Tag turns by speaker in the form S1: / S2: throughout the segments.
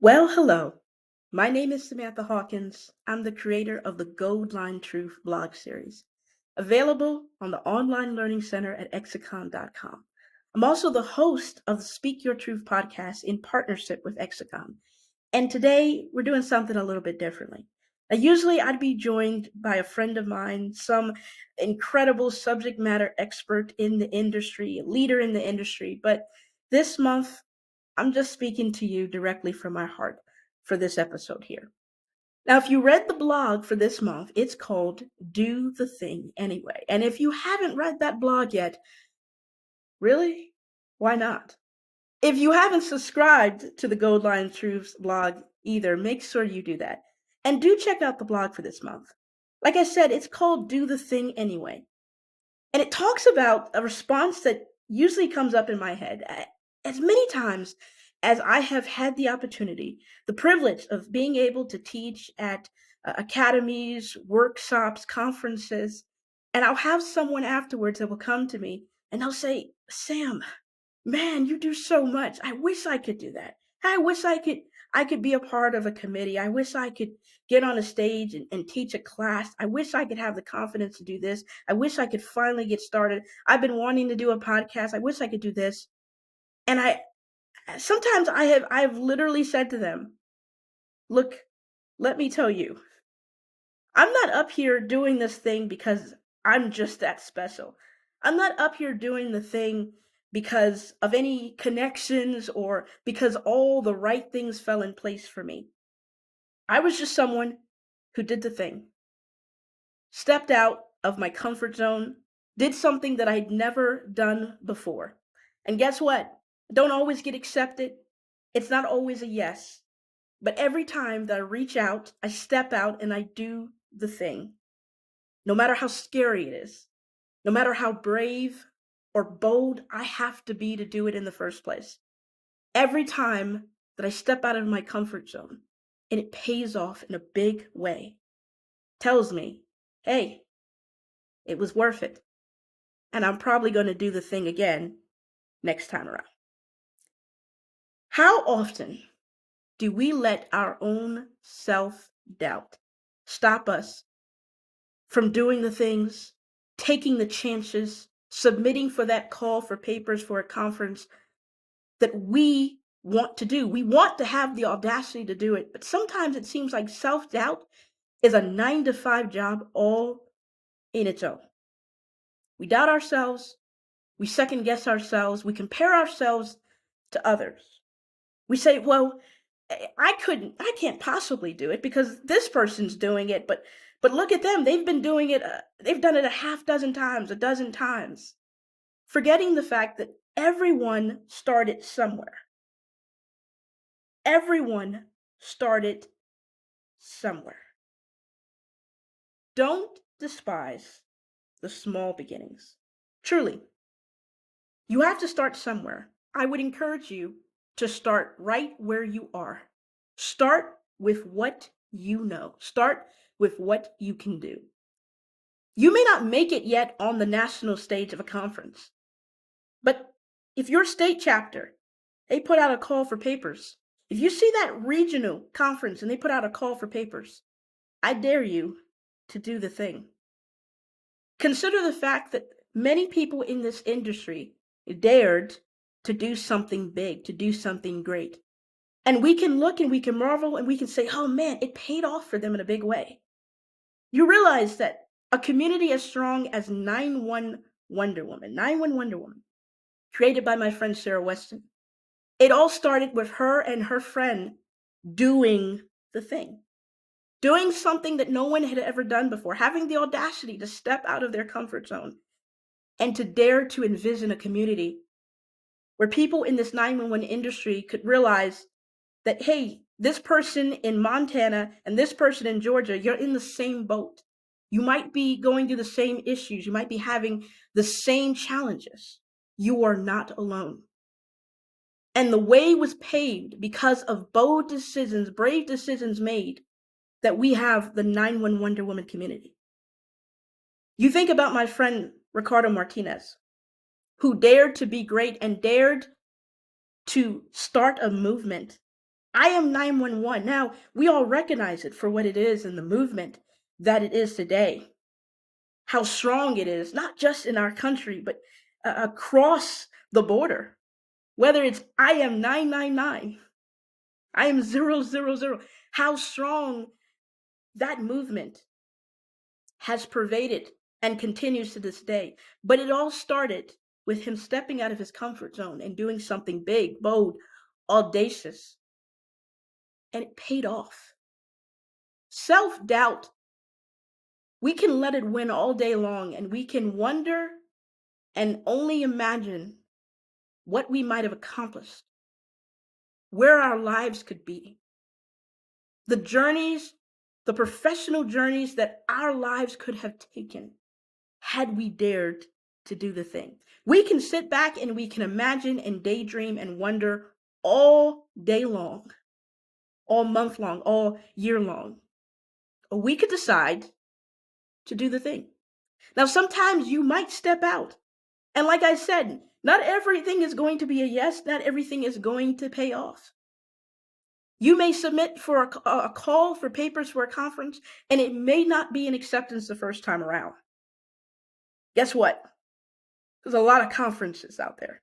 S1: Well, hello. My name is Samantha Hawkins. I'm the creator of the Gold Line Truth blog series, available on the Online Learning Center at Exacom.com. I'm also the host of the Speak Your Truth podcast in partnership with Exacom. And today we're doing something a little bit differently. Now, usually I'd be joined by a friend of mine, some incredible subject matter expert in the industry, a leader in the industry, but this month I'm just speaking to you directly from my heart for this episode here. Now, if you read the blog for this month, it's called Do the Thing Anyway. And if you haven't read that blog yet, really? Why not? If you haven't subscribed to the Gold Line Truths blog either, make sure you do that. And do check out the blog for this month. Like I said, it's called Do the Thing Anyway. And it talks about a response that usually comes up in my head as many times as I have had the opportunity, the privilege of being able to teach at academies, workshops, conferences. And I'll have someone afterwards that will come to me and they'll say, Sam, man, you do so much. I wish I could do that. I wish I could be a part of a committee. I wish I could get on a stage and teach a class. I wish I could have the confidence to do this. I wish I could finally get started. I've been wanting to do a podcast. I wish I could do this. And I sometimes I've literally said to them, look, let me tell you, I'm not up here doing this thing because I'm just that special. I'm not up here doing the thing because of any connections or because all the right things fell in place for me. I was just someone who did the thing, stepped out of my comfort zone, did something that I'd never done before. And guess what? I don't always get accepted. It's not always a yes. But every time that I reach out, I step out and I do the thing. No matter how scary it is, no matter how brave or bold I have to be to do it in the first place. Every time that I step out of my comfort zone and it pays off in a big way, tells me, hey, it was worth it. And I'm probably going to do the thing again next time around. How often do we let our own self doubt stop us from doing the things, taking the chances, submitting for that call for papers for a conference that we want to do? We want to have the audacity to do it, but sometimes it seems like self doubt is a 9 to 5 job all in its own. We doubt ourselves, we second guess ourselves, we compare ourselves to others. We say, well, I can't possibly do it because this person's doing it, but look at them. They've been doing it. They've done it a half dozen times, a dozen times, forgetting the fact that everyone started somewhere. Everyone started somewhere. Don't despise the small beginnings. Truly, you have to start somewhere. I would encourage you to start right where you are. Start with what you know. Start with what you can do. You may not make it yet on the national stage of a conference, but if your state chapter, they put out a call for papers, if you see that regional conference and they put out a call for papers, I dare you to do the thing. Consider the fact that many people in this industry dared to do something big, to do something great. And we can look and we can marvel and we can say, oh man, it paid off for them in a big way. You realize that a community as strong as 9-1 Wonder Woman, 9-1 Wonder Woman, created by my friend Sarah Weston, it all started with her and her friend doing the thing. Doing something that no one had ever done before, having the audacity to step out of their comfort zone and to dare to envision a community where people in this 911 industry could realize that, hey, this person in Montana and this person in Georgia, you're in the same boat. You might be going through the same issues. You might be having the same challenges. You are not alone. And the way was paved because of bold decisions, brave decisions made, that we have the 9-1 Wonder Woman community. You think about my friend Ricardo Martinez, who dared to be great and dared to start a movement I am 911. Now, we all recognize it for what it is and the movement that it is today, how strong it is, not just in our country, but across the border. Whether it's I am 999, I am 000, how strong that movement has pervaded and continues to this day. But it all started with him stepping out of his comfort zone and doing something big, bold, audacious, and it paid off. Self doubt, we can let it win all day long and we can wonder and only imagine what we might have accomplished, where our lives could be, the journeys, the professional journeys that our lives could have taken had we dared to do the thing. We can sit back and we can imagine and daydream and wonder all day long, all month long, all year long. Or we could decide to do the thing. Now, sometimes you might step out. And like I said, not everything is going to be a yes, not everything is going to pay off. You may submit for a call for papers for a conference, and it may not be an acceptance the first time around. Guess what? There's a lot of conferences out there.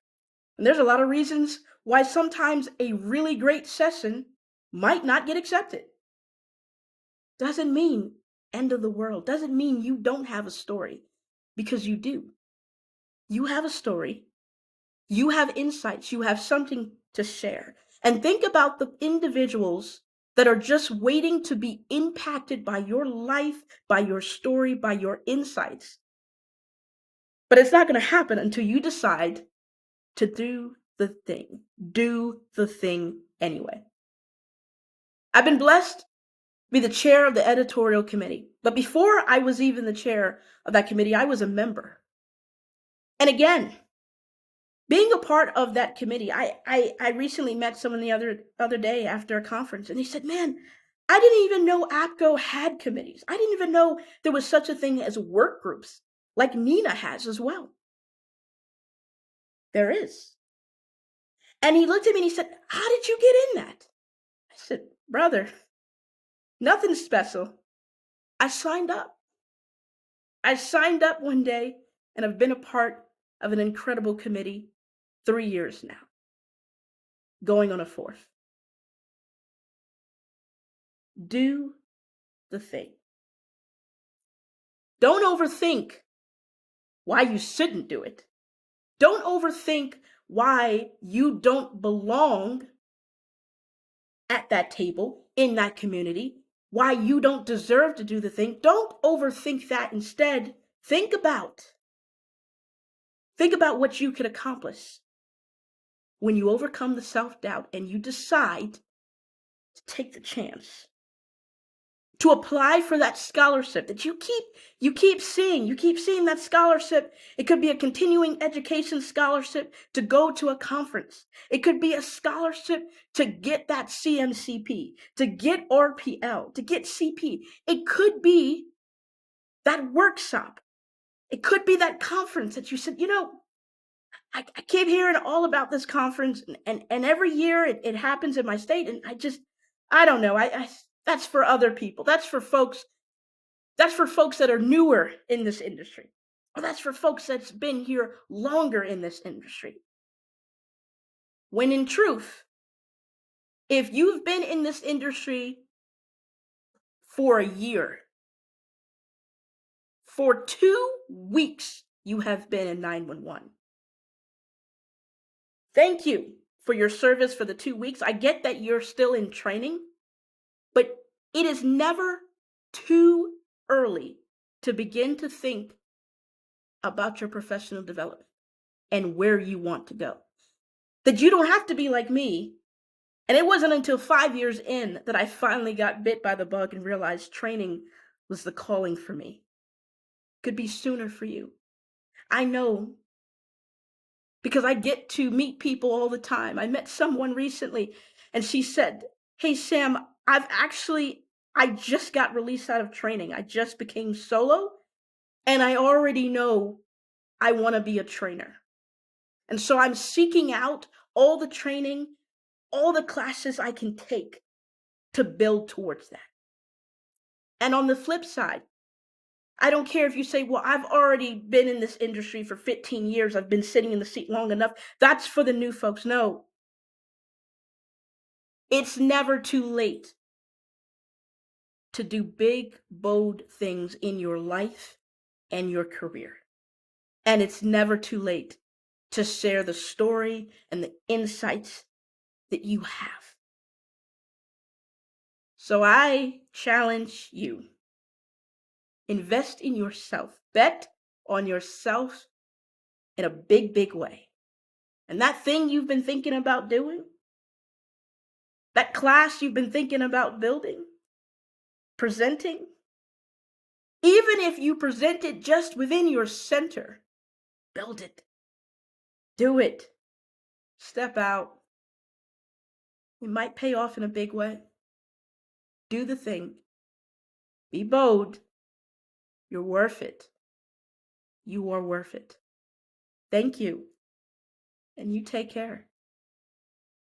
S1: And there's a lot of reasons why sometimes a really great session might not get accepted. Doesn't mean end of the world. Doesn't mean you don't have a story, because you do. You have a story. You have insights. You have something to share. And think about the individuals that are just waiting to be impacted by your life, by your story, by your insights. But it's not going to happen until you decide to do the thing. Do the thing anyway. I've been blessed to be the chair of the editorial committee. But before I was even the chair of that committee, I was a member. And again, being a part of that committee, I recently met someone the other day after a conference, and he said, "Man, I didn't even know APCO had committees. I didn't even know there was such a thing as work groups, like Nina has as well." There is. And he looked at me and he said, "How did you get in that?" I said, "Brother, nothing special. I signed up. I signed up one day and I've been a part of an incredible committee 3 years now, going on a fourth." Do the thing. Don't overthink why you shouldn't do it. Don't overthink why you don't belong at that table, in that community, why you don't deserve to do the thing. Don't overthink that. Instead, think about what you could accomplish when you overcome the self-doubt and you decide to take the chance to apply for that scholarship that you keep seeing that scholarship. It could be a continuing education scholarship to go to a conference. It could be a scholarship to get that CMCP, to get RPL, to get CP. It could be that workshop. It could be that conference that you said, I keep hearing all about this conference, and every year it happens in my state, and I don't know. That's for other people. That's for folks that are newer in this industry. Or that's for folks that's been here longer in this industry. When in truth, if you've been in this industry for a year, for 2 weeks, you have been in 911. Thank you for your service for the 2 weeks. I get that you're still in training, but it is never too early to begin to think about your professional development and where you want to go. That you don't have to be like me. And it wasn't until 5 years in that I finally got bit by the bug and realized training was the calling for me. Could be sooner for you. I know, because I get to meet people all the time. I met someone recently and she said, "Hey Sam, I just got released out of training. I just became solo and I already know I want to be a trainer. And so I'm seeking out all the training all the classes I can take to build towards that. And on the flip side, I don't care if you say, well, I've already been in this industry for 15 years. I've been sitting in the seat long enough. That's for the new folks. No, it's never too late to do big, bold things in your life and your career. And it's never too late to share the story and the insights that you have. So I challenge you, invest in yourself, bet on yourself in a big, big way. And that thing you've been thinking about doing, that class you've been thinking about building, presenting, even if you present it just within your center, build it, do it, step out. It might pay off in a big way. Do the thing. Be bold. You're worth it. You are worth it. Thank you. And you take care.